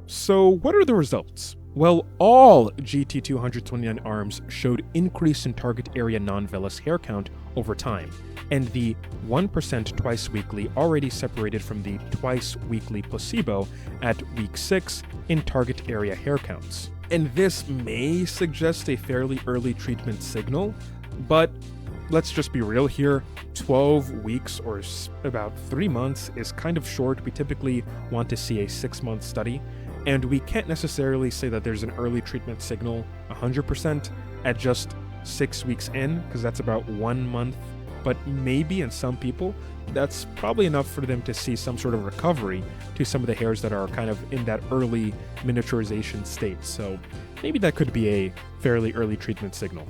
So what are the results? Well, all GT229 arms showed increase in target area nonvellus hair count over time, and the 1% twice weekly already separated from the twice weekly placebo at week 6 in target area hair counts. And this may suggest a fairly early treatment signal, but let's just be real here, 12 weeks or about 3 months is kind of short. We typically want to see a 6-month study. And we can't necessarily say that there's an early treatment signal 100% at just 6 weeks in, because that's about 1 month. But maybe in some people, that's probably enough for them to see some sort of recovery to some of the hairs that are kind of in that early miniaturization state. So maybe that could be a fairly early treatment signal.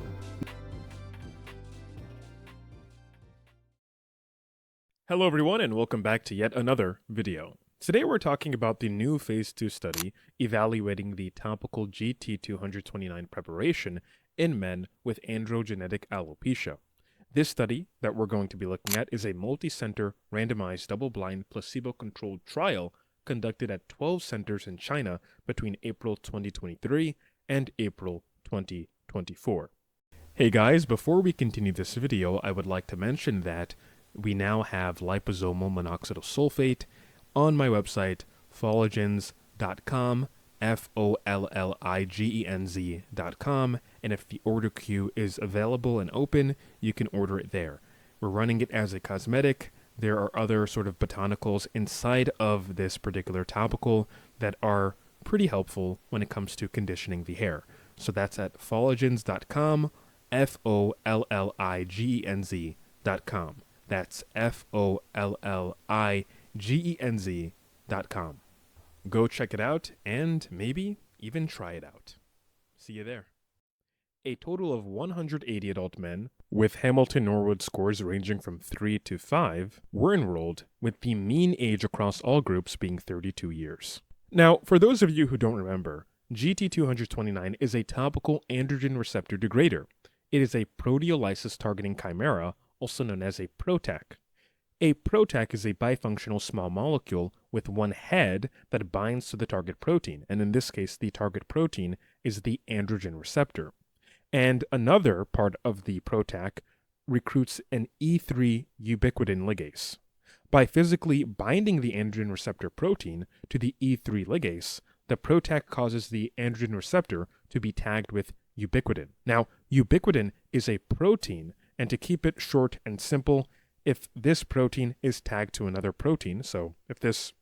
Hello everyone, and welcome back to yet another video. Today we're talking about the new Phase 2 study evaluating the topical GT229 preparation in men with androgenetic alopecia. This study that we're going to be looking at is a multicenter, randomized, double-blind, placebo-controlled trial conducted at 12 centers in China between April 2023 and April 2024. Hey guys, before we continue this video, I would like to mention that we now have liposomal monoxidil sulfate on my website, folligens.com, folligenz.com, and if the order queue is available and open, you can order it there. We're running it as a cosmetic. There are other sort of botanicals inside of this particular topical that are pretty helpful when it comes to conditioning the hair. So that's at folligens.com, folligenz.com. That's folligenz.com. Go check it out and maybe even try it out. See you there. A total of 180 adult men with Hamilton-Norwood scores ranging from 3 to 5 were enrolled, with the mean age across all groups being 32 years. Now, for those of you who don't remember, GT229 is a topical androgen receptor degrader. It is a proteolysis targeting chimera, also known as a PROTAC. A PROTAC is a bifunctional small molecule with one head that binds to the target protein, and in this case, the target protein is the androgen receptor. And another part of the PROTAC recruits an E3 ubiquitin ligase. By physically binding the androgen receptor protein to the E3 ligase, the PROTAC causes the androgen receptor to be tagged with ubiquitin. Now, ubiquitin is a protein, and to keep it short and simple, if this protein is tagged to another protein, so if this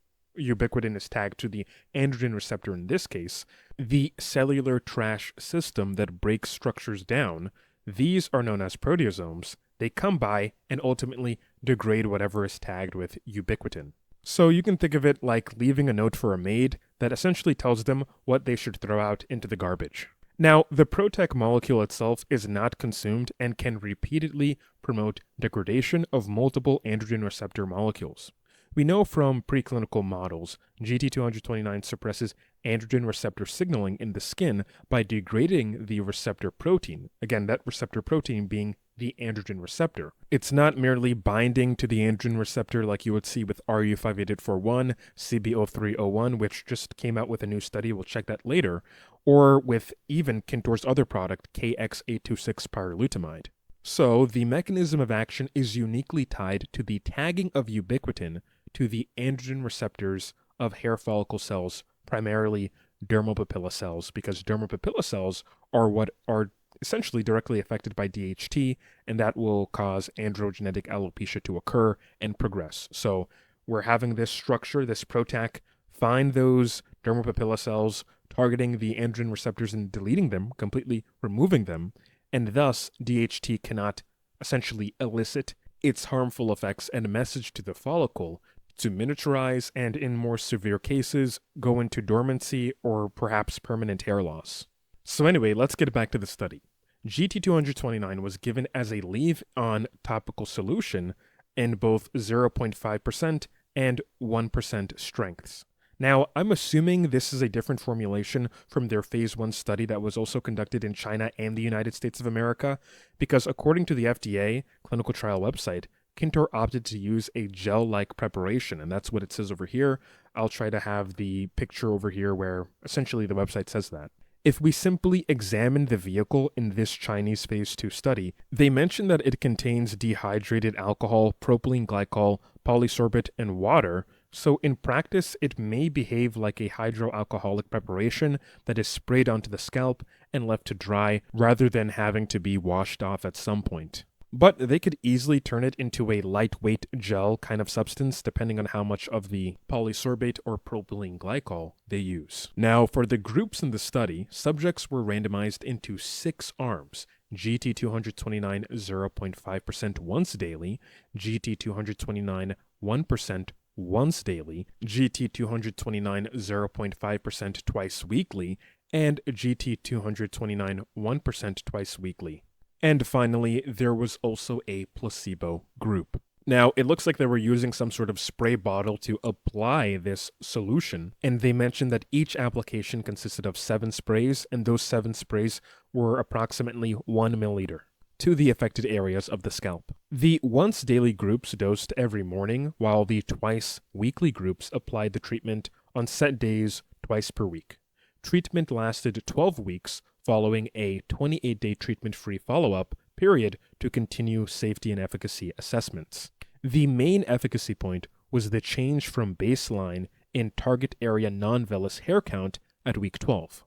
ubiquitin is tagged to the androgen receptor in this case, the cellular trash system that breaks structures down, these are known as proteasomes. They come by and ultimately degrade whatever is tagged with ubiquitin. So you can think of it like leaving a note for a maid that essentially tells them what they should throw out into the garbage. Now, the PROTAC molecule itself is not consumed and can repeatedly promote degradation of multiple androgen receptor molecules. We know from preclinical models, GT229 suppresses androgen receptor signaling in the skin by degrading the receptor protein. Again, that receptor protein being the androgen receptor. It's not merely binding to the androgen receptor like you would see with RU58841, CB0301, which just came out with a new study, we'll check that later, or with even Kintor's other product, KX826 pyrolutamide. So, the mechanism of action is uniquely tied to the tagging of ubiquitin to the androgen receptors of hair follicle cells, primarily dermal papilla cells, because dermal papilla cells are what are essentially directly affected by DHT, and that will cause androgenetic alopecia to occur and progress. So we're having this structure, this PROTAC, find those dermal papilla cells, targeting the androgen receptors and deleting them, completely removing them, and thus DHT cannot essentially elicit its harmful effects and message to the follicle to miniaturize and, in more severe cases, go into dormancy or perhaps permanent hair loss. So anyway, let's get back to the study. GT229 was given as a leave-on topical solution in both 0.5% and 1% strengths. Now, I'm assuming this is a different formulation from their phase 1 study that was also conducted in China and the United States of America, because according to the FDA clinical trial website, Kintor opted to use a gel-like preparation, and that's what it says over here. I'll try to have the picture over here where essentially the website says that. If we simply examine the vehicle in this Chinese phase 2 study, they mention that it contains dehydrated alcohol, propylene glycol, polysorbate, and water, so in practice it may behave like a hydroalcoholic preparation that is sprayed onto the scalp and left to dry rather than having to be washed off at some point. But they could easily turn it into a lightweight gel kind of substance depending on how much of the polysorbate or propylene glycol they use. Now, for the groups in the study, subjects were randomized into 6 arms: GT229 0.5% once daily, GT229 1% once daily, GT229 0.5% twice weekly, and GT229 1% twice weekly. And finally, there was also a placebo group. Now, it looks like they were using some sort of spray bottle to apply this solution, and they mentioned that each application consisted of 7 sprays, and those 7 sprays were approximately 1 milliliter to the affected areas of the scalp. The once daily groups dosed every morning, while the twice weekly groups applied the treatment on set days twice per week. Treatment lasted 12 weeks, following a 28-day treatment-free follow-up period to continue safety and efficacy assessments. The main efficacy point was the change from baseline in target area nonvellus hair count at week 12.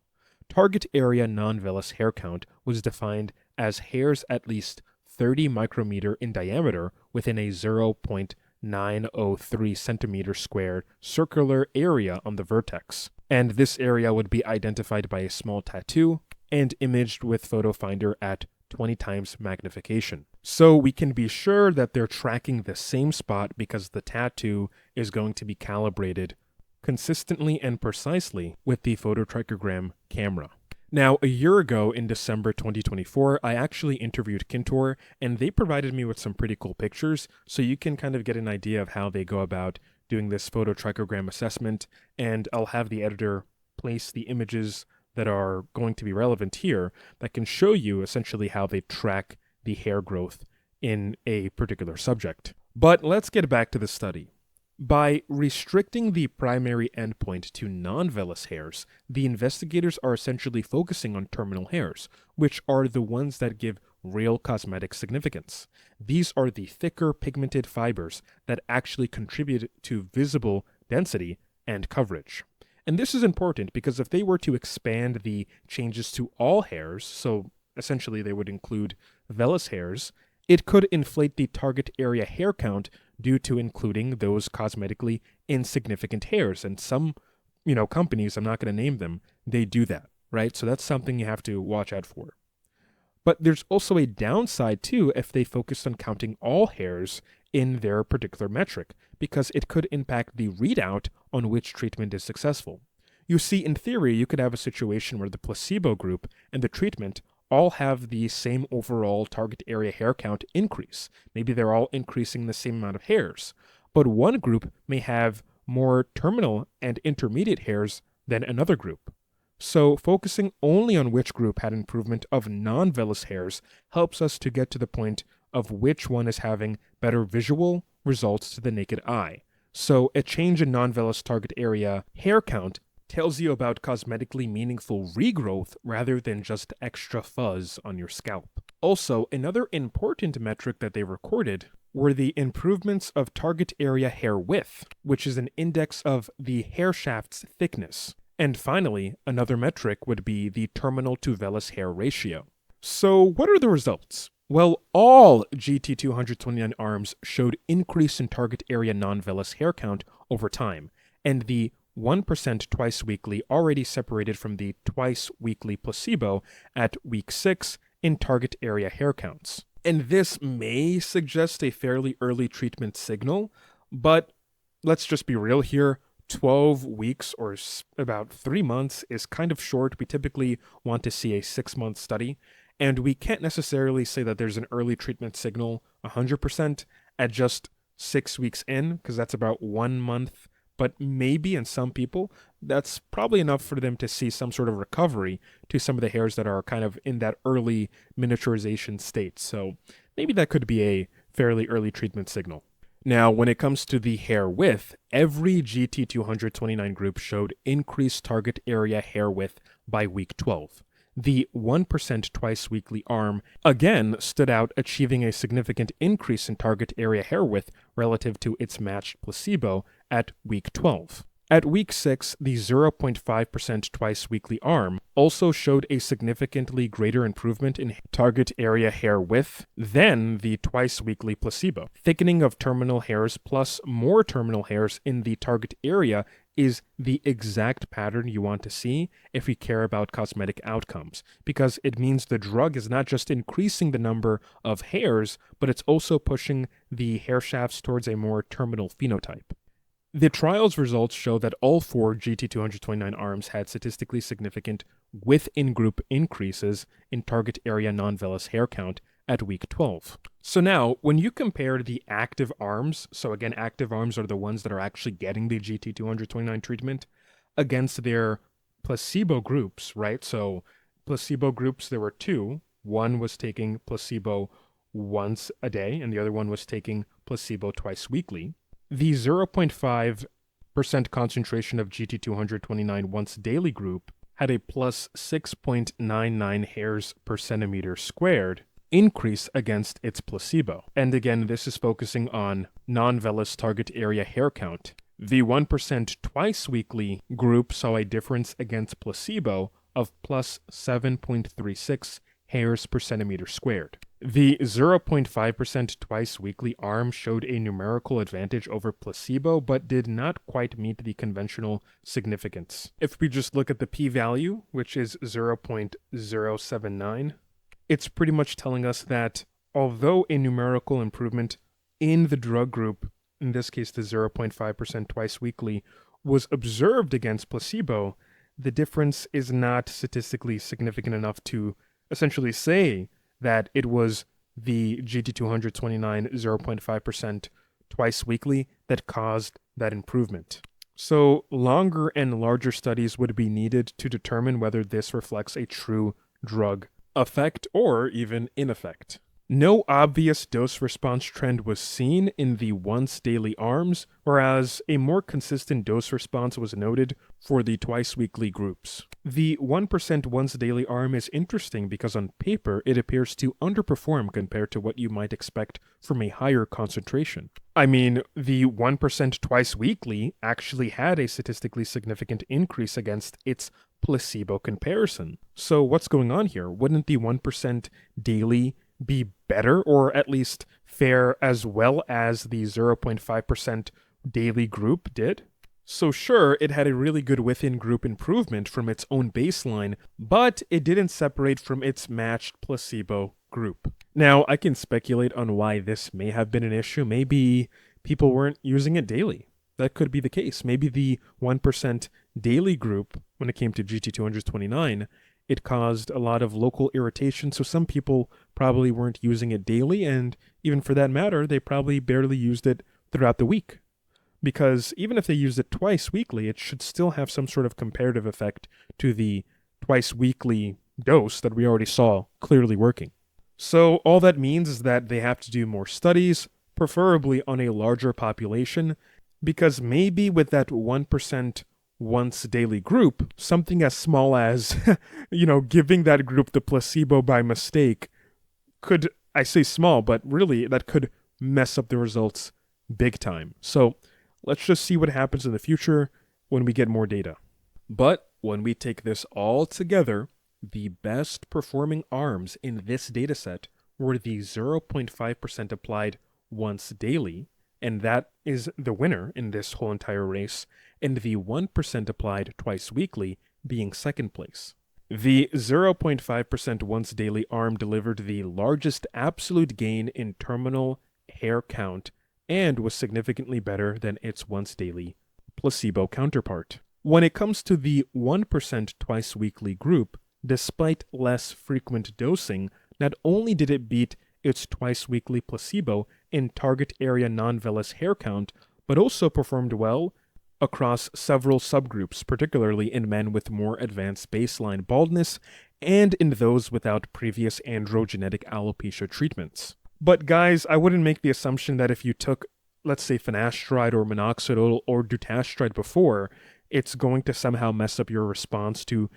Target area nonvellus hair count was defined as hairs at least 30 micrometer in diameter within a 0.903 centimeter squared circular area on the vertex. And this area would be identified by a small tattoo and imaged with photo finder at 20 times magnification. So we can be sure that they're tracking the same spot because the tattoo is going to be calibrated consistently and precisely with the phototrichogram camera. Now, a year ago in December 2024, I actually interviewed Kintor, and they provided me with some pretty cool pictures, so you can kind of get an idea of how they go about doing this phototrichogram assessment, and I'll have the editor place the images that are going to be relevant here that can show you essentially how they track the hair growth in a particular subject. But let's get back to the study. By restricting the primary endpoint to non-vellus hairs, the investigators are essentially focusing on terminal hairs, which are the ones that give real cosmetic significance. These are the thicker pigmented fibers that actually contribute to visible density and coverage. And this is important because if they were to expand the changes to all hairs, so essentially they would include vellus hairs, it could inflate the target area hair count due to including those cosmetically insignificant hairs. And some, companies, I'm not going to name them, they do that, right? So that's something you have to watch out for. But there's also a downside too if they focused on counting all hairs in their particular metric, because it could impact the readout on which treatment is successful. You see, in theory, you could have a situation where the placebo group and the treatment all have the same overall target area hair count increase. Maybe they're all increasing the same amount of hairs, but one group may have more terminal and intermediate hairs than another group. So focusing only on which group had improvement of non-vellus hairs helps us to get to the point of which one is having better visual results to the naked eye. So a change in non-vellus target area hair count tells you about cosmetically meaningful regrowth rather than just extra fuzz on your scalp. Also, another important metric that they recorded were the improvements of target area hair width, which is an index of the hair shaft's thickness. And finally, another metric would be the terminal to vellus hair ratio. So what are the results? Well, all GT229 arms showed increase in target area non-vellus hair count over time, and the 1% twice weekly already separated from the twice weekly placebo at week 6 in target area hair counts. And this may suggest a fairly early treatment signal, but let's just be real here. 12 weeks or about 3 months is kind of short. We typically want to see a 6-month study, and we can't necessarily say that there's an early treatment signal 100% at just 6 weeks in, because that's about 1 month. But maybe in some people, that's probably enough for them to see some sort of recovery to some of the hairs that are kind of in that early miniaturization state. So maybe that could be a fairly early treatment signal. Now, when it comes to the hair width, every GT229 group showed increased target area hair width by week 12. The 1% twice-weekly arm again stood out, achieving a significant increase in target area hair width relative to its matched placebo at week 12. At week 6, the 0.5% twice-weekly arm also showed a significantly greater improvement in target area hair width than the twice-weekly placebo. Thickening of terminal hairs plus more terminal hairs in the target area is the exact pattern you want to see if we care about cosmetic outcomes, because it means the drug is not just increasing the number of hairs, but it's also pushing the hair shafts towards a more terminal phenotype. The trial's results show that all 4 GT229 arms had statistically significant within-group increases in target area nonvellus hair count at week 12. So now, when you compare the active arms, so again, active arms are the ones that are actually getting the GT229 treatment, against their placebo groups, right? So placebo groups, there were 2. One was taking placebo once a day, and the other one was taking placebo twice weekly. The 0.5% concentration of GT229 once daily group had a plus 6.99 hairs per centimeter squared increase against its placebo. And again, this is focusing on non-vellus target area hair count. The 1% twice weekly group saw a difference against placebo of plus 7.36 hairs per centimeter squared. The 0.5% twice weekly arm showed a numerical advantage over placebo, but did not quite meet the conventional significance. If we just look at the p-value, which is 0.079, it's pretty much telling us that although a numerical improvement in the drug group, in this case the 0.5% twice weekly, was observed against placebo, the difference is not statistically significant enough to essentially say that it was the GT229 0.5% twice weekly that caused that improvement. So longer and larger studies would be needed to determine whether this reflects a true drug effect or even ineffect. No obvious dose-response trend was seen in the once-daily arms, whereas a more consistent dose response was noted for the twice-weekly groups. The 1% once-daily arm is interesting because on paper it appears to underperform compared to what you might expect from a higher concentration. I mean, the 1% twice-weekly actually had a statistically significant increase against its placebo comparison. So what's going on here? Wouldn't the 1% daily be better, or at least fare as well as the 0.5% daily group did? So sure, it had a really good within-group improvement from its own baseline, but it didn't separate from its matched placebo group. Now, I can speculate on why this may have been an issue. Maybe people weren't using it daily. That could be the case. Maybe the 1% daily group, when it came to GT229, it caused a lot of local irritation, so some people probably weren't using it daily, and even for that matter, they probably barely used it throughout the week. Because even if they used it twice weekly, it should still have some sort of comparative effect to the twice weekly dose that we already saw clearly working. So all that means is that they have to do more studies, preferably on a larger population, because maybe with that 1% once daily group, something as small as, giving that group the placebo by mistake could, I say small, but really that could mess up the results big time. So let's just see what happens in the future when we get more data. But when we take this all together, the best performing arms in this dataset were the 0.5% applied once daily, and that is the winner in this whole entire race, and the 1% applied twice weekly being second place. The 0.5% once daily arm delivered the largest absolute gain in terminal hair count and was significantly better than its once daily placebo counterpart. When it comes to the 1% twice weekly group, despite less frequent dosing, not only did it beat its twice weekly placebo in target area non-vellus hair count, but also performed well across several subgroups, particularly in men with more advanced baseline baldness and in those without previous androgenetic alopecia treatments. But guys, I wouldn't make the assumption that if you took let's say, finasteride or minoxidil or dutasteride before, it's going to somehow mess up your response to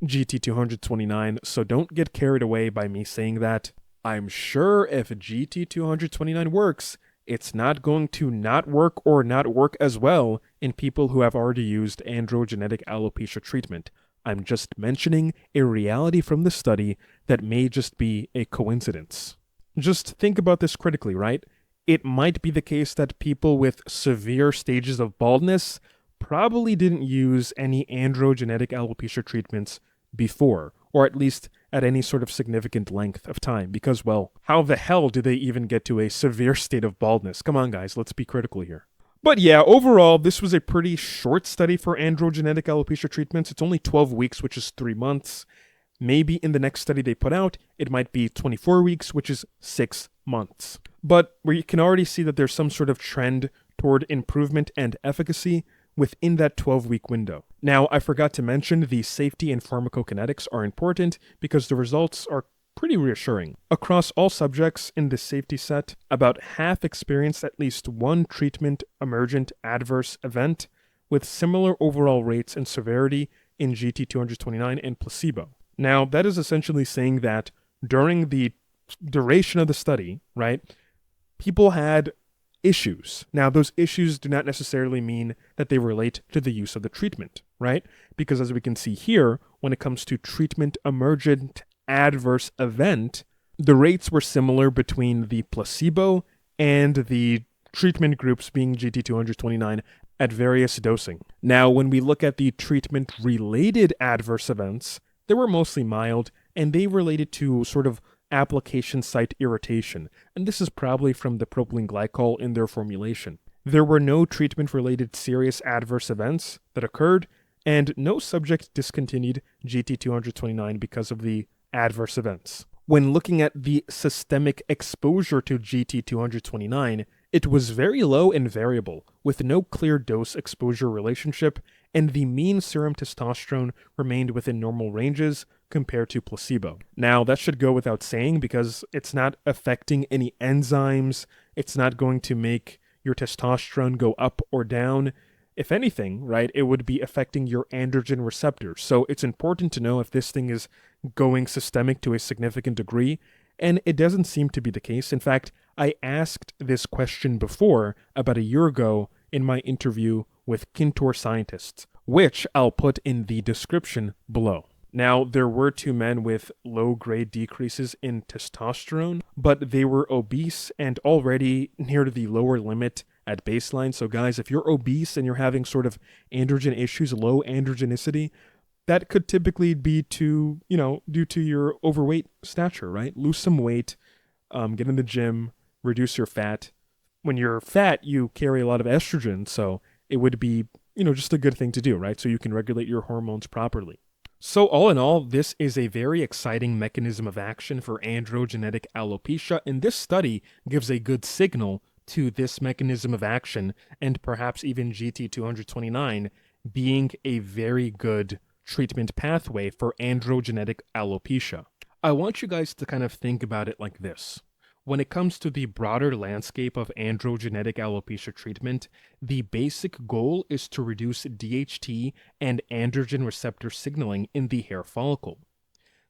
GT229. So don't get carried away by me saying that. I'm sure if GT229 works, it's not going to not work or not work as well in people who have already used androgenetic alopecia treatment. I'm just mentioning a reality from the study that may just be a coincidence. Just think about this critically, right? It might be the case that people with severe stages of baldness probably didn't use any androgenetic alopecia treatments before, or at least at any sort of significant length of time, because, well, how the hell do they even get to a severe state of baldness? Come on, guys, let's be critical here. But yeah, overall, this was a pretty short study for androgenetic alopecia treatments. It's only 12 weeks, which is 3 months. Maybe in the next study they put out, it might be 24 weeks, which is 6 months. But where you can already see that there's some sort of trend toward improvement and efficacy within that 12-week window. Now, I forgot to mention the safety and pharmacokinetics are important because the results are pretty reassuring. Across all subjects in this safety set, about half experienced at least one treatment-emergent adverse event with similar overall rates and severity in GT229 and placebo. Now, that is essentially saying that during the duration of the study, right, people had issues. Now, those issues do not necessarily mean that they relate to the use of the treatment, right? Because as we can see here, when it comes to treatment-emergent adverse event, the rates were similar between the placebo and the treatment groups being GT229 at various dosing. Now, when we look at the treatment-related adverse events, they were mostly mild, and they related to sort of application site irritation, and this is probably from the propylene glycol in their formulation. There were no treatment-related serious adverse events that occurred, and no subject discontinued GT229 because of the adverse events. When looking at the systemic exposure to GT229, it was very low and variable, with no clear dose-exposure relationship, and the mean serum testosterone remained within normal ranges compared to placebo. Now, that should go without saying because it's not affecting any enzymes, it's not going to make your testosterone go up or down. If anything, right, it would be affecting your androgen receptors. So it's important to know if this thing is going systemic to a significant degree, and it doesn't seem to be the case. In fact, I asked this question before, about a year ago, in my interview with Kintor scientists, which I'll put in the description below. Now, there were 2 men with low-grade decreases in testosterone, but they were obese and already near the lower limit at baseline. So guys, if you're obese and you're having sort of androgen issues, low androgenicity, that could typically be due to your overweight stature, right? Lose some weight, get in the gym, reduce your fat. When you're fat, you carry a lot of estrogen, so it would be, just a good thing to do, right? So you can regulate your hormones properly. So all in all, this is a very exciting mechanism of action for androgenetic alopecia, and this study gives a good signal to this mechanism of action, and perhaps even GT229 being a very good treatment pathway for androgenetic alopecia. I want you guys to kind of think about it like this. When it comes to the broader landscape of androgenetic alopecia treatment, the basic goal is to reduce DHT and androgen receptor signaling in the hair follicle.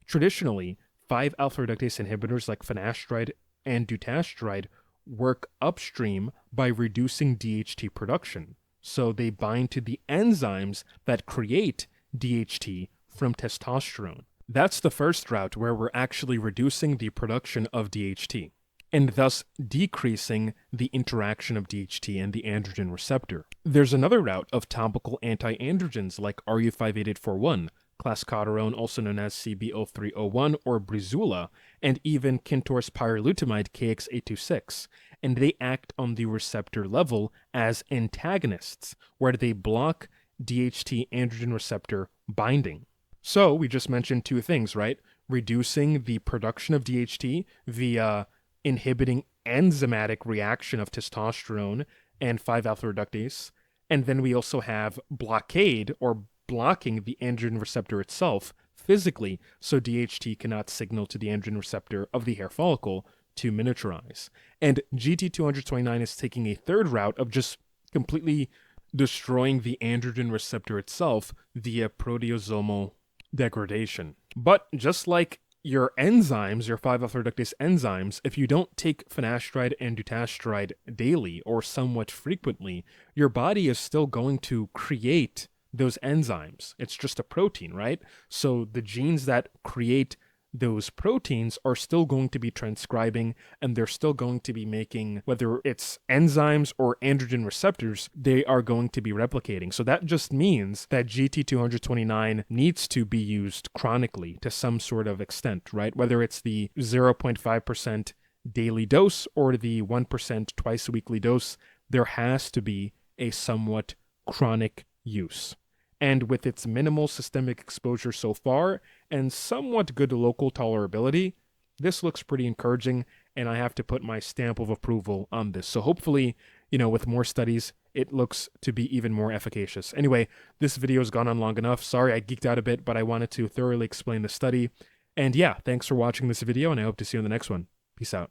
Traditionally, 5-alpha reductase inhibitors like finasteride and dutasteride work upstream by reducing DHT production, so they bind to the enzymes that create DHT from testosterone. That's the first route where we're actually reducing the production of DHT, and thus decreasing the interaction of DHT and the androgen receptor. There's another route of topical anti-androgens like RU58841, clascoterone, also known as CB0301 or Breezula, and even Kintor's pyrilutamide KX826, and they act on the receptor level as antagonists, where they block DHT androgen receptor binding. So we just mentioned 2 things, right? Reducing the production of DHT via inhibiting enzymatic reaction of testosterone and 5-alpha reductase, and then we also have blockade or blocking the androgen receptor itself physically, so DHT cannot signal to the androgen receptor of the hair follicle to miniaturize. And GT229 is taking a third route of just completely destroying the androgen receptor itself via proteasomal degradation. But just like your enzymes, your 5-alpha-reductase enzymes, if you don't take finasteride and dutasteride daily or somewhat frequently, your body is still going to create those enzymes. It's just a protein, right? So the genes that create those proteins are still going to be transcribing, and they're still going to be making, whether it's enzymes or androgen receptors, they are going to be replicating. So that just means that GT229 needs to be used chronically to some sort of extent, right? Whether it's the 0.5% daily dose or the 1% twice weekly dose, there has to be a somewhat chronic use. And with its minimal systemic exposure so far and somewhat good local tolerability, this looks pretty encouraging, and I have to put my stamp of approval on this. So hopefully, with more studies, it looks to be even more efficacious. Anyway, this video has gone on long enough. Sorry I geeked out a bit, but I wanted to thoroughly explain the study. And yeah, thanks for watching this video, and I hope to see you in the next one. Peace out.